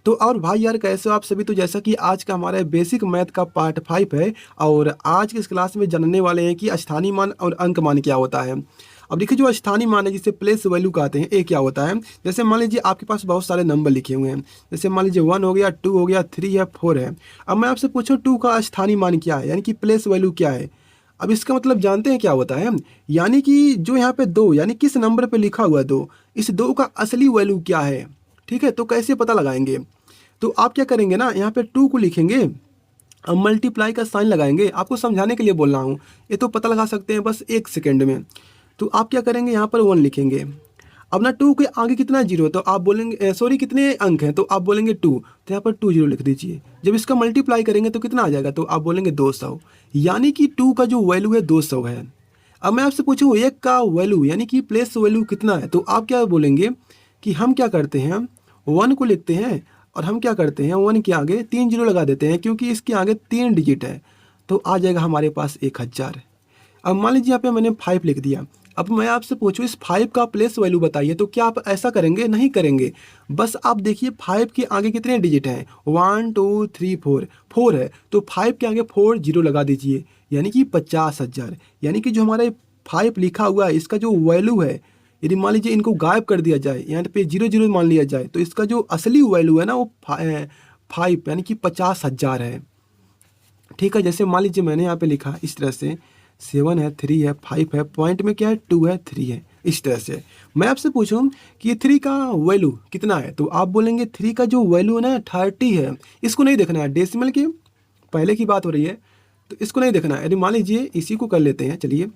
तो और भाई यार कैसे हो आप सभी। तो जैसा कि आज का हमारा बेसिक मैथ का पार्ट 5 है और आज की इस क्लास में जानने वाले हैं कि स्थानीय मान और अंक मान क्या होता है। अब देखिए जो स्थानीय मान है जिसे प्लेस वैल्यू कहते हैं, ये क्या होता है। जैसे मान लीजिए आपके पास बहुत सारे नंबर लिखे हुए हैं, जैसे मान लीजिए 1 हो गया, 2 हो गया, 3 है, 4 है। अब मैं आपसे पूछूं 2 का स्थानीय मान क्या है, यानी कि प्लेस वैल्यू क्या है। अब इसका मतलब जानते हैं क्या होता है, यानी कि जो यहाँ पे 2 यानी किस नंबर पे लिखा हुआ है 2, इस 2 का असली वैल्यू क्या है। ठीक है, तो कैसे पता लगाएंगे। तो आप क्या करेंगे ना, यहाँ पे 2 को लिखेंगे, अब मल्टीप्लाई का साइन लगाएंगे। आपको समझाने के लिए बोल रहा हूँ, ये तो पता लगा सकते हैं बस 1 सेकेंड में। तो आप क्या करेंगे, यहाँ पर 1 लिखेंगे। अब ना 2 के आगे कितना जीरो, तो आप बोलेंगे सॉरी कितने अंक हैं, तो आप बोलेंगे 2, तो यहाँ पर 2 जीरो लिख दीजिए। जब इसका मल्टीप्लाई करेंगे तो कितना आ जाएगा, तो आप बोलेंगे 200, यानी कि 2 का जो वैल्यू है 200 है। अब मैं आपसे पूछूँ 1 का वैल्यू यानी कि प्लेस वैल्यू कितना है, तो आप क्या बोलेंगे कि हम क्या करते हैं 1 को लिखते हैं और हम क्या करते हैं 1 के आगे 3 जीरो लगा देते हैं, क्योंकि इसके आगे 3 डिजिट है, तो आ जाएगा हमारे पास 1000। अब मान लीजिए यहाँ पे मैंने 5 लिख दिया। अब मैं आपसे पूछूं इस 5 का प्लेस वैल्यू बताइए, तो क्या आप ऐसा करेंगे, नहीं करेंगे। बस आप देखिए 5 के आगे कितने डिजिट हैं, 1 2 3 4, 4 है, तो 5 के आगे 4 जीरो लगा दीजिए, यानी कि 50,000। यानी कि जो हमारे 5 लिखा हुआ है इसका जो वैल्यू है, यदि मान लीजिए इनको गायब कर दिया जाए, यहाँ पे 0 0 मान लिया जाए, तो इसका जो असली वैल्यू है ना वो 5 यानी कि 50,000 है। ठीक है, जैसे मान लीजिए मैंने यहाँ पे लिखा इस तरह से 7 है, 3 है, 5 है, पॉइंट में क्या है 2 है, 3 है, इस तरह से। मैं आपसे पूछूं कि 3 का वैल्यू कितना है, तो आप बोलेंगे 3 का जो वैल्यू है ना 30 है। इसको नहीं देखना है, डेसिमल के पहले की बात हो रही है, तो इसको नहीं देखना है। यदि मान लीजिए इसी को कर लेते हैं, चलिए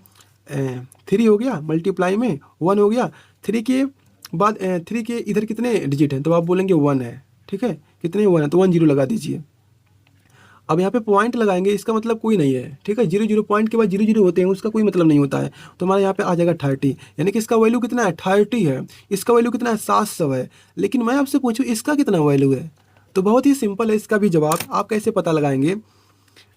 3 हो गया, मल्टीप्लाई में 1 हो गया, 3 के बाद 3 के इधर कितने डिजिट हैं, तो आप बोलेंगे 1 है। ठीक है, कितने 1 है, तो 1 जीरो लगा दीजिए। अब यहाँ पे पॉइंट लगाएंगे, इसका मतलब कोई नहीं है। ठीक है, 0 0 पॉइंट के बाद 0 0 होते हैं, उसका कोई मतलब नहीं होता है। तो हमारे यहाँ पे आ जाएगा 30, यानी कि इसका वैल्यू कितना है 30 है। इसका वैल्यू कितना है 700 है। लेकिन मैं आपसे पूछूं इसका कितना वैल्यू है, तो बहुत ही सिंपल है इसका भी जवाब। आप कैसे पता लगाएंगे,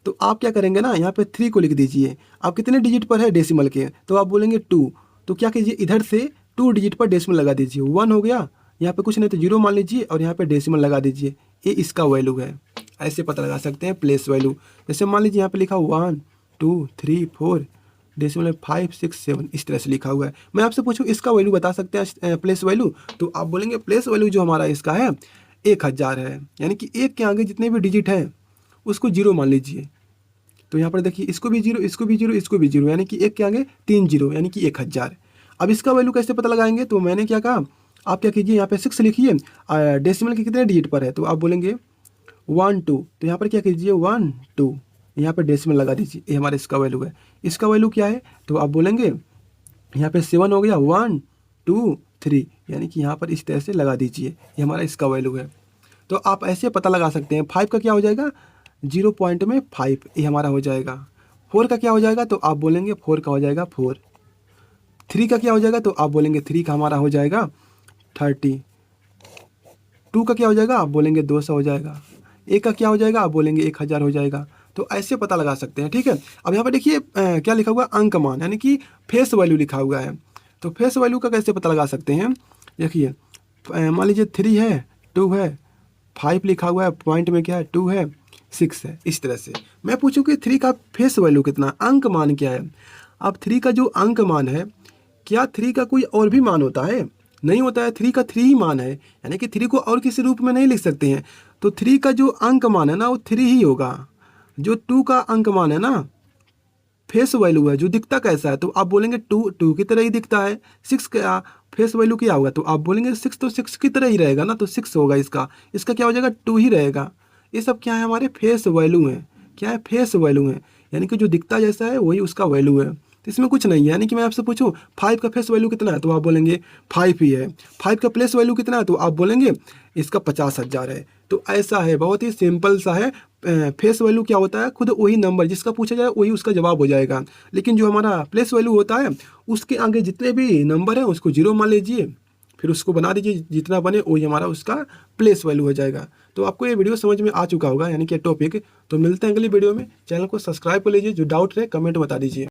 तो आप क्या करेंगे ना, यहाँ पे 3 को लिख दीजिए। आप कितने डिजिट पर है डेसिमल के, तो आप बोलेंगे 2, तो क्या कीजिए इधर से 2 डिजिट पर डेसिमल लगा दीजिए। 1 हो गया, यहाँ पे कुछ नहीं तो 0 मान लीजिए और यहाँ पे डेसिमल लगा दीजिए, ये इसका वैल्यू है। ऐसे पता लगा सकते हैं प्लेस वैल्यू। जैसे मान लीजिए यहाँ पे लिखा 1 2 3 4 डेसिमल 5 6 7, इस तरह से लिखा हुआ है। मैं आपसे पूछूं इसका वैल्यू बता सकते हैं प्लेस वैल्यू, तो आप बोलेंगे प्लेस वैल्यू जो हमारा इसका है 1000 है। यानी कि 1 के आगे जितने भी डिजिट हैं उसको 0 मान लीजिए। तो यहाँ पर देखिए इसको भी 0, इसको भी 0, इसको भी 0, यानी कि 1 के आगे 3 जीरो, यानी कि 1000। अब इसका वैल्यू कैसे पता लगाएंगे, तो मैंने क्या कहा, आप क्या कीजिए यहाँ पे 6 लिखिए, डेसिमल के कितने डिजिट पर है, तो आप बोलेंगे 1 2, तो यहाँ पर क्या कीजिए 1 2, यहाँ पर डेसिमल लगा दीजिए, ये हमारा इसका वैल्यू है। इसका वैल्यू क्या है, तो आप बोलेंगे यहाँ पे 7 हो गया, 1 2 3, यानी कि यहाँ पर इस तरह से लगा दीजिए, ये हमारा इसका वैल्यू है। तो आप ऐसे पता लगा सकते हैं। 5 का क्या हो जाएगा 0 पॉइंट में 5, ये हमारा हो जाएगा। 4 का क्या हो जाएगा, तो आप बोलेंगे 4 का हो जाएगा 4। 3 का क्या हो जाएगा, तो आप बोलेंगे 3 का हमारा हो जाएगा 30। 2 का क्या हो जाएगा, आप बोलेंगे 200 हो जाएगा। 1 का क्या हो जाएगा, आप बोलेंगे 1000 हो जाएगा। तो ऐसे पता लगा सकते हैं। ठीक है, अब यहाँ पर देखिए क्या लिखा हुआ है, अंक मान, यानी कि फेस वैल्यू लिखा हुआ है। तो फेस वैल्यू का कैसे पता लगा सकते हैं, देखिए मान लीजिए 3 है, 2 है, 5 लिखा हुआ है, पॉइंट में क्या है 2 है, 6 है, इस तरह से। मैं पूछूं कि 3 का फेस वैल्यू कितना, अंक मान क्या है। अब 3 का जो अंक मान है, क्या 3 का कोई और भी मान होता है, नहीं होता है। 3 का 3 ही मान है, यानी कि 3 को और किसी रूप में नहीं लिख सकते हैं। तो 3 का जो अंक मान है ना वो 3 ही होगा। जो 2 का अंक मान है ना, फेस वैल्यू है, जो दिखता कैसा है, तो आप बोलेंगे 2 की तरह ही दिखता है। 6 का फेस वैल्यू क्या होगा, तो आप बोलेंगे 6, तो 6 की तरह ही रहेगा ना, तो 6 होगा। इसका क्या हो जाएगा 2 ही रहेगा। ये सब क्या है, हमारे फेस वैल्यू है। क्या है, फेस वैल्यू है, यानी कि जो दिखता जैसा है वही उसका वैल्यू है। तो इसमें कुछ नहीं है। यानी कि मैं आपसे पूछूं 5 का फेस वैल्यू कितना है, तो आप बोलेंगे 5 ही है। 5 का प्लेस वैल्यू कितना है, तो आप बोलेंगे इसका 50,000 है। तो ऐसा है, बहुत ही सिंपल सा है। फेस वैल्यू क्या होता है, खुद वही नंबर जिसका पूछा जाए वही उसका जवाब हो जाएगा। लेकिन जो हमारा प्लेस वैल्यू होता है उसके आगे जितने भी नंबर हैं उसको 0 मान लीजिए, फिर उसको बना दीजिए, जितना बने वही हमारा उसका प्लेस वैल्यू हो जाएगा। तो आपको ये वीडियो समझ में आ चुका होगा, यानी कि टॉपिक। तो मिलते हैं अगली वीडियो में। चैनल को सब्सक्राइब कर लीजिए, जो डाउट रहे कमेंट बता दीजिए।